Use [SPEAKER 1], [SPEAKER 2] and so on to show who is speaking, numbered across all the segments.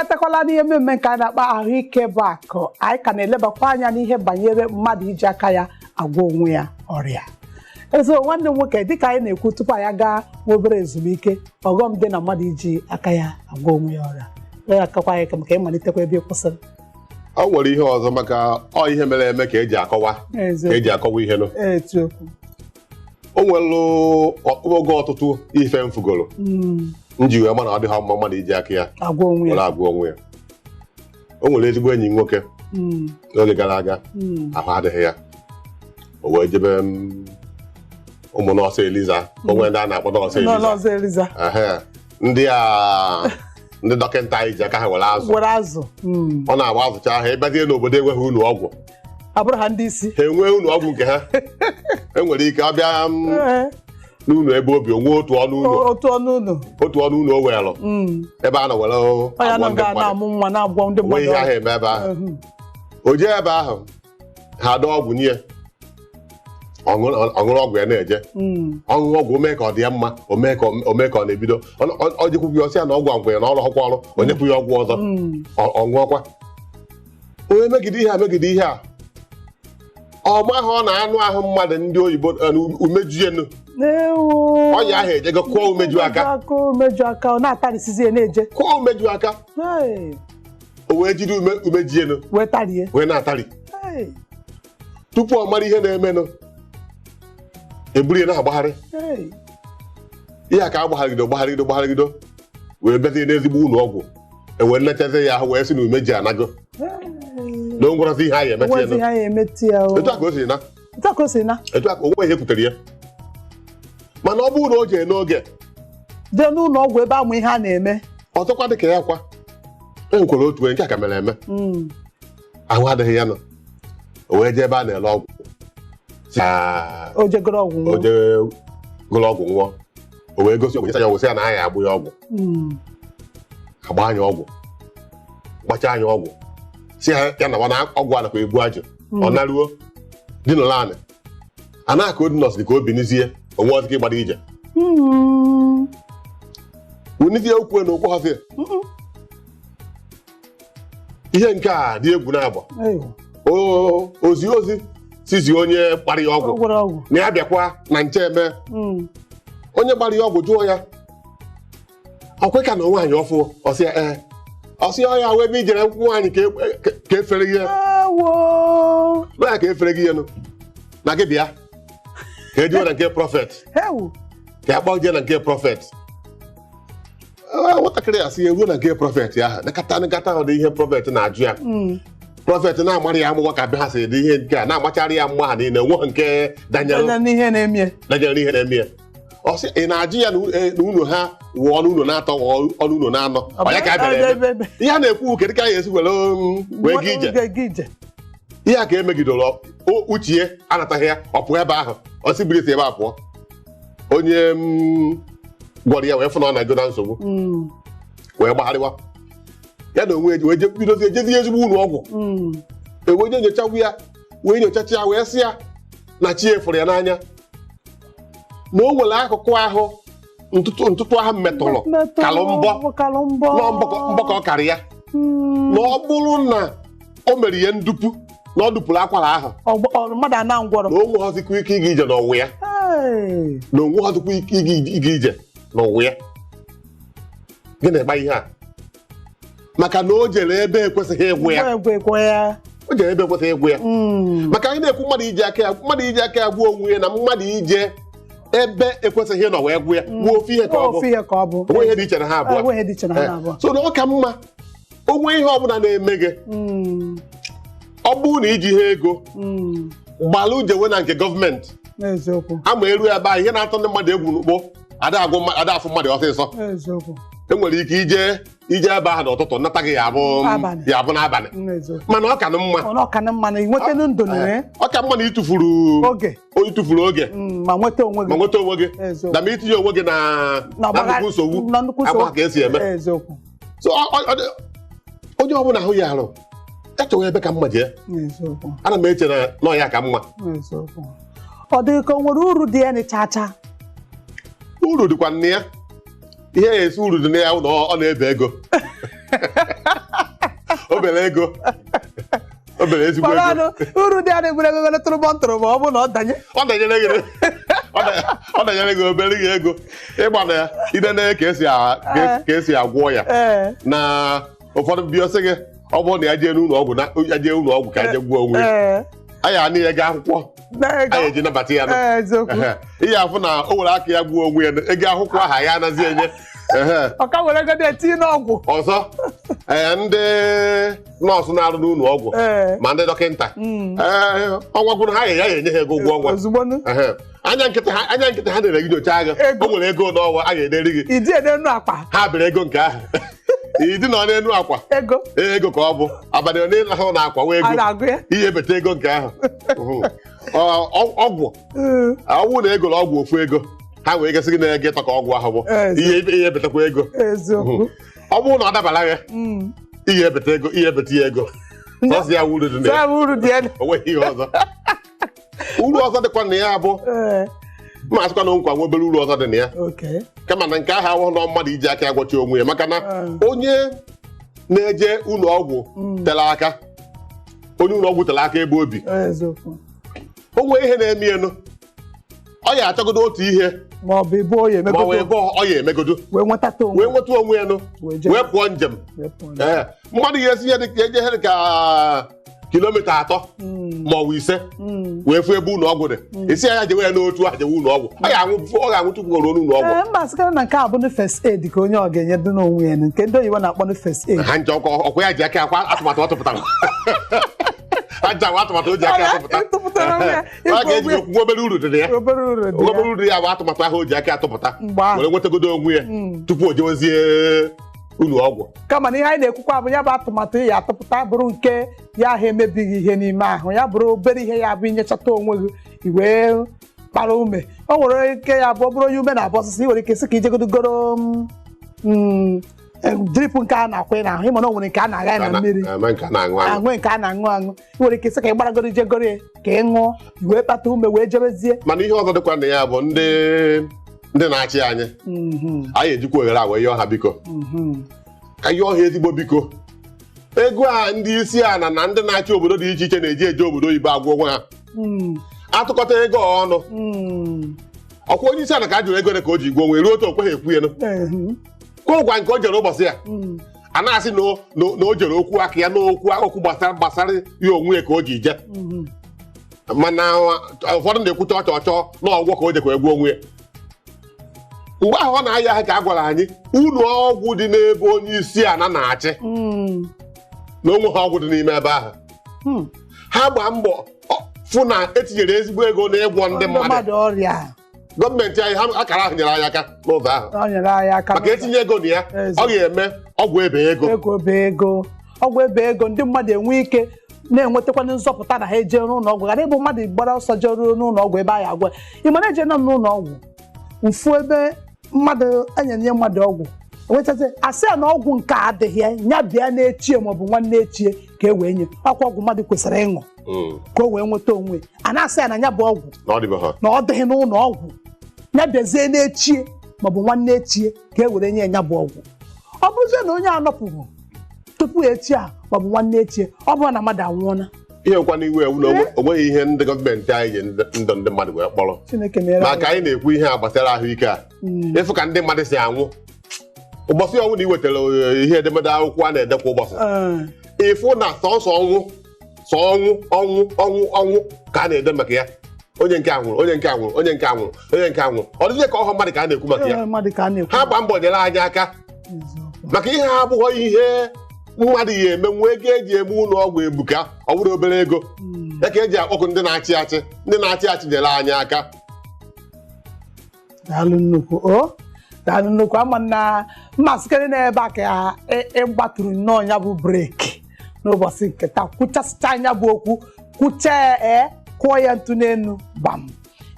[SPEAKER 1] abịatakwala n'ihe mmemme nke a na-akpa ahụike bụ akụ anyị ka na-elebakwa anya n'ihe banyere mmadụ iji aka ya agwọ onwe ya ọrịa. Ezo nwanne m nwoke dịka anyị na-ekwu tupu anyị gaa obere ezumike ọghọm dị na mmadụ iji aka ya agwọ onwe ya ọrịa ya akakwa anyị maka ịmalitekwa ebe kwụsịrị.
[SPEAKER 2] Ọ nwere ihe ọzọ maka ihe mere eme ka eji akọwa ihe nọ. O nwere oge ọtụtụ ife mfugoro nji wee ma na ọ dịghị mma mmadụ iji aka ya agwọ onwe ya. O nwere ezigbo enyi nwoke n'oge gara aga ahụ adịghị ya, o wee jebe ụmụ nọọsụ Eliza, onwe ndị a na-akpọ nọọsụ Eliza, ndị dọkịta anyị ji aka ha were azụ ọ na-agba azụcha ha ịbịazie n'obodo enweghị ụlọ ọgwụ,
[SPEAKER 1] abụrụ ha ndị isi
[SPEAKER 2] ha enweghị ụlọ ọgwụ nke ha. Enwere ike ọ bịa n'ụlọ ebe obi onwe otu ọnụ ụlọ o weelụ ebe a na-were nwe ihe ahụ eme ebe ahụ. O jee ebe ahụ ha dọọ ọgwụ nye ọṅụrụ ọgwụ ya na-eje ọṅụṅụ ọgwụ omee ka ọ dị ya mma, omee ka ọ na-ebido ọ jikwu gị ọsị ya na ọgwụ ngwe ya na ọrụhụkwa ọrụ onyekwu ya ọgwụ ọzọ ọ ṅụọkwa. Onye megide ihe a ọ maghị ọ na-anụ ahụ mmadụ ndị oyibo umejuenu ọnya ahụ ejego kụọ umeju aka
[SPEAKER 1] ọ na-atarịsizi ya na-eje
[SPEAKER 2] kụọ umeju aka o wee jiri umejienu wee na-atarị tupu ọ mara ihe na-emenụ eburu ya na-agbagharị. Ihe a ka agbagharịgido wee bịazie n'ezigbo ụlọ ọgwụ ewee nlechazi ya ahụ wee sị na umeji anago na o nwerazi ihe anyị emeti ya. Etu a ka o si na onwe ihe kwutere ya, mana ọ bụrụ na o jee n'oge
[SPEAKER 1] jee n'ụlọ ọgwụ ebe amụ ihe a na-eme
[SPEAKER 2] ọzọkwa dịka ya kwa enwekwara otu nke a ka mere eme ahụ adịghị ya nọ o wee jee ebe a na-ele ọgwụ
[SPEAKER 1] o jegoro
[SPEAKER 2] ọgwụ nwụọ. O wee gosi ọgwụ ya ọgwụ sị ya na anya agbụ ya ọgwụ agba anya ọgwụ gbachaa anya ọgwụ si ya na wana ọgwụ a nakwa egbu ajụ ọ naruo dị n'ụlọ anị a na-aka odinọs dị ka obi n'izie onwe ọzọ ka ịgbada ije wunizie ukwe na okwu hazie ihe nke a dị egwu na-agba ozi sizi onye gbara ya ọgwụ na ya bịakwa na nche eme onye gbara ya ọgwụ jụọ ya ọkwe ka na nwaanyị ọfụ ọsị ya wee ebe ijere nwaanyị ka efere gị ya ka efere gị ya na gị bịa ka ejiwe na nke prọfet ka ya kpọjee na nke prọfet. Nwatakịrị ya sị ya eruo na nke prọfet ahụ nakata ahụ dị ihe prọfet na-ajụ ya. Prọfet na-amarị ya amụgwọ ka be ha si dị ihe nke a na-amachara ya mma ha niile nwe nke danyere n'ihe na-eme ya. Ọ sị ị na-ajụ ya na ụlọ ha wụọ ọnụ ụlọ na-atọ ọnụ ụlọ na-anọ ọnya ka a bịara eme ihe a na-ekwu kedu ka anyị esi wee gị ije. Ihe a ka emegidoro uche anataghị ya ọ pụọ ebe ahụ ọ sị birisi ebe a pụọ. Onye gwọrọ ya wee fụ na ọ na-ego na nsogbu wee gbagharịwa ya na onwe wee bidozie ejezi ezigbo ụlọ ọgwụ eweje nyochagbu ya wee nyochacha ya wee sị ya na chi efụrụ ya n'anya na o nwere akụkụ ahụ ntụtụ ahụ metụrụ kalụ mbọ ka ọ karị ya na ọ bụrụ na o mere ihe ndupu na ọ dupụrụ akwara ahụ na onwe ọzọkwa ike ịga ije n'ọnwụ ya gị na-egba ihe a maka na o jere ebe ekwesịghị ịgwụ ya maka anyị na-ekwu mmadụ iji aka ya gbuo onwe ya na mmadụ ije ebe ekwesịghị nọ wee gwụ ya gbuo ofe ihe ka ọ bụ onwe ihe dị iche na ha abụọ. So na ọ ka mma onwe ihe ọbụla na-eme gị ọ bụrụ na iji ha ego gbalụ jewe na nke gọọmenti ama eru ebe ahụ ihe na-atọ ndị mmadụ egwu n'ugbo ada afụ mmadụ ọsịsọ. Enwere ike ije ebe ahụ n'ụtụtụ nnata gị ya abụ n'abalị mana ọ ka mma ọ ka mma na itufuru oge ma nweta onwe gị na ma itinye onwe gị na nnukwu nsogbu agba ka esi eme. So onye ọbụla ahụ ya arụ echọwa ebe ka mma jee ana m eche na ọya ka mma.
[SPEAKER 1] Ọ dị ka o nwere uru dị ya n'ịchacha?
[SPEAKER 2] Uru dịkwa nne ya ihe esi uru dị na ya na ọ na-ebe ego obere ego obere ezigbo ego
[SPEAKER 1] uru dị adị gbere ego tụrụbọ ọ bụ na
[SPEAKER 2] ọ danyere gị obere gị ego ịgba na ya idene ka esi agwọ ya na ụfọdụ bịa sị gị ọ bụrụ na ya jee n'ụlọ ọgwụ ka je gbuo onwe ya anyị anị ya gaa akwụkwọ anyị eji nabata ya ihe afụ na o were aka ya gbuo onwe ya ego akwụkwọ aha ya anazi enye ọzọ ndị nọọsụ na-arụ n'ụlọ ọgwụ ma ndị dọkịnta ọnwa gwụrụ ha ya enye ha ego ụgwọ ọnwa anya nkịtị ha na-ere gị nyocha agha o nwere ego n'ọnwa a ga-ederi gị ha bere ego nke ahụ ịdị nọ n'elu akwa ego ka ọ bụ abalị ole ahụ na akwa wee ego ihe ebeta ego nke ahụ ọgwụ ọnwụ na ego na ọgwụ ofu ego ha wee gasị gị na-ege ịtọ ka ọgwụ ahụ bụ ihe ebetakwa ego ọ bụrụ na ọ dabara ya ihe ebeta ego ihe ebeta ya ego ọsị ya uru dị na ya onweghị ihe ọzọ uru ọzọ dịkwa na ya bụ ma asịkwa na nkwa nwe obere uru ọzọ dị na ya kama na nke ahụ ahụhụ na mmadụ iji aka ya gwachi onwe ya maka na onye na-eje ụlọ ọgwụ tere aka onye ụlọ ọgwụ tere aka ebe obi o nwee ihe na-eme enu ọ ya achọgodo otu ihe
[SPEAKER 1] ma ọ bụ ebe
[SPEAKER 2] ọ ya emegodo wee nweta onwe ya wee pụọ njem mmadụ ga-esi ihe dị ka kilomita 3 ma ọ bụ 5 wee fụ ebe ụlọ ọgwụ dị esi ya jewe ya n'otu ahụ jewe ụlọ ọgwụ ọ ga-anwụ tupu o ruo n'ụlọ ọgwụ
[SPEAKER 1] mba sịkara na nke a bụ first aid ka onye ọ ga-enye dị n'onwe ya nke ndị oyibo na-akpọ first aid
[SPEAKER 2] ha nche ọkwa ya ji aka akwa atụmatụ ọ tụpụtara aja atụmatụ o ji aka atụpụta a ga-eji okwu obere uru dị na ya obere uru ya bụ atụmatụ ahụ o ji aka atụpụta were nwetagodo onwe ya tupu o jewezie ụlọ ọgwụ
[SPEAKER 1] kama na ihe anyị na-ekwukwa bụ ya bụ atụmatụ ya atụpụta bụrụ nke ya ahụ emebighị ihe n'ime ahụ ya bụrụ obere ihe ya bụ inyechata onwe gị iwee kpara ume o nwere ike ya bụ ọ bụrụ onye ume na-abụ ọsịsị nwere ike sị ka ijegodogoro dripụ nke a na-akwụ n'ahụ ịma na o nwere nke a na-agha na mmiri aṅụ nke a na-aṅụ aṅụ nwere ike sị ka ị gbaragoro ijegoro ya ka ị ṅụọ wee kpata ume wee jebezie
[SPEAKER 2] mana ihe ọzọ dịkwa na ya bụ ndị na-achị anyị anyị ejikwa ohere a wee yọọ ha biko ka yọọ ha ezigbo biko ego a ndị isi ala na ndị na-achị obodo dị iche iche na-eji eje obodo oyibo agwọ onwe ha atụkọta ego ọnụ ọkwa onye isi ala ka a jụrụ ego ka o ji gwa onwe ruo otu okwe ha ekwu ya kwa ụgwa nke o jere ụbọchị ya a na-asị na o jere okwu aka ya n'okwu gbasara ya onwe ya ka o ji je mana ụfọdụ na-ekwute ọchọ na ọgwọ ka o jekwa egwu onwe ya mgbe ahụ ọ na-aya ha ka a gwara anyị ụlọ ọgwụ dị n'ebe onye isi ala na-achị na onwe ha ọgwụ dị n'ime ebe ahụ ha gbaa mbọ fụ na etinyere ezigbo ego n'ịgwọ ndị mmadụ
[SPEAKER 1] ọrịa
[SPEAKER 2] gọọmenti anyị ha akara ahụ nyere anyị aka n'ụzọ ahụ maka etinye ego na ya ọ ga-eme ọgwụ ebe ego ndị mmadụ enwe ike na-enwetakwana nzọpụta na ha eje n'ụlọ ọgwụ ghara ịbụ mmadụ gbara ọsọ jeruo n'ụlọ ọgwụ ebe anyị agwa ị mara eje nọ n'ụlọ ọgwụ mfu ebe mmadụ enyenye mmadụ ọgwụ enwetazi asị ya na ọgwụ nke adịghị ya bịa n'echie maọbụ nwanne echie ka e wee nye ọkwa ọgwụ mmadụ kwesịrị ịṅụ ka o wee nweta onwe a na-asị ya na ya bụ ọgwụ na ọ dịghị n'ụlọ ọgwụ ya bịazie n'echie maọbụ nwanne echie ka e were nye ya bụ ọgwụ ọ bụzie na onye anọpụrụ tupu echi a maọbụ nwanne echie ọ bụrụ na mmadụ anwụọla ihe nkwana iwu ewu na onweghị ihe ndị gọọmenti anyị ji ndụ ndị mmadụ wee kpọrọ maka anyị na-ekwu ihe a gbasara ahụike a ịfụ ka ndị mmadụ si anwụ ụbọchị ọnwụ na iwetara ihe edemede akwụkwọ a na-edekwa ụbọchị ịfụ na sọsọ ọnwụ ka a na-ede maka ya onye nke anwụrụ onye nke anwụrụ onye nke anwụrụ onye nke anwụrụ ọ dịghị ka ọhọ mmadụ ka a na-ekwu maka ya ha gba mbọ nyere anyị aka maka ihe ha abụghị ihe mmadụ ya eme nwa ego eji eme ụlọ ọgwụ ebuka ọ bụrụ obere ego ya ka eji akpọkụ ndị na-achị achị nyere anyị aka
[SPEAKER 1] daalụ nnukwu ama na mmasịkarị n'ebe a ka ịgbatụrụ nnọọ ya bụ breki n'ụbọchị nke taa kwuchasịcha anya bụ okwu kwuchaa kụọ ya ntụ n'elu gbam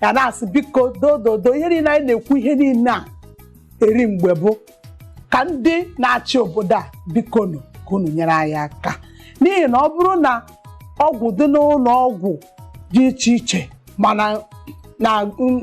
[SPEAKER 1] ya na-asị biko dododo ihe niile anyị na-ekwu ihe niile a eri mgbe bụ ka ndị na-achị obodo a biko nụ ka unu nyere anyị aka n'ihi na ọ bụrụ na ọgwụ dị n'ụlọ ọgwụ dị iche iche mana na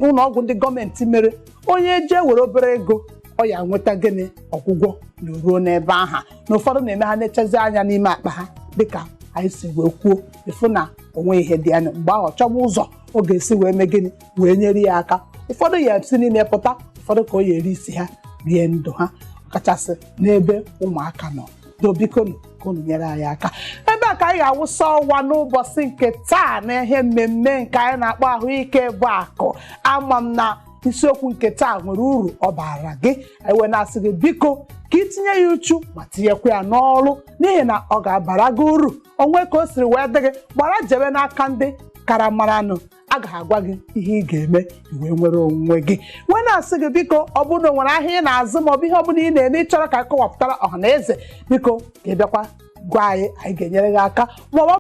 [SPEAKER 1] ụlọ ọgwụ ndị gọọmenti mere onye jee were obere ego ọ ya nweta gịnị ọgwụgwọ na ruo n'ebe aha na ụfọdụ na-eme ha na-echezi anya n'ime akpa ha dịka anyị si wee kwuo ịfụ na onwe ihe dị anya mgbe ahụ chọba ụzọ ọ ga-esi wee mee gịnị wee nyere ya aka. Ụfọdụ ya esi n'ime pụta, ụfọdụ ka ọ ya eri isi ha rie ndụ ha, kachasị n'ebe ụmụaka nọ. Biko ka unu nyere anyị aka. Ebe a ka anyị ga-awụsa ọwa n'ụbọchị nke taa na ihe mmemme nke anyị na-akpọ ahụike bụ akụ. Ama m na isiokwu nke taa nwere uru ọ bara gị. Anyị wee na-asị gị biko ka itinye ya uchu ma tinyekwa ya n'ọrụ n'ihi na ọ ga-abara gị uru. Onwe ka o siri wee dị gị, gbara jebe n'aka ndị kara maranụ, a ga-agwa gị ihe ị ga-eme iwee nwere onwe gị. Wee na-asị gị biko ọ bụrụ na o nwere ahịa ị na-azụ maọbụ ihe ọ bụla ị na-eme ịchọrọ ka akọwapụtara ọha na eze, biko ka ị bịakwa gwa anyị ga-enyere gị aka.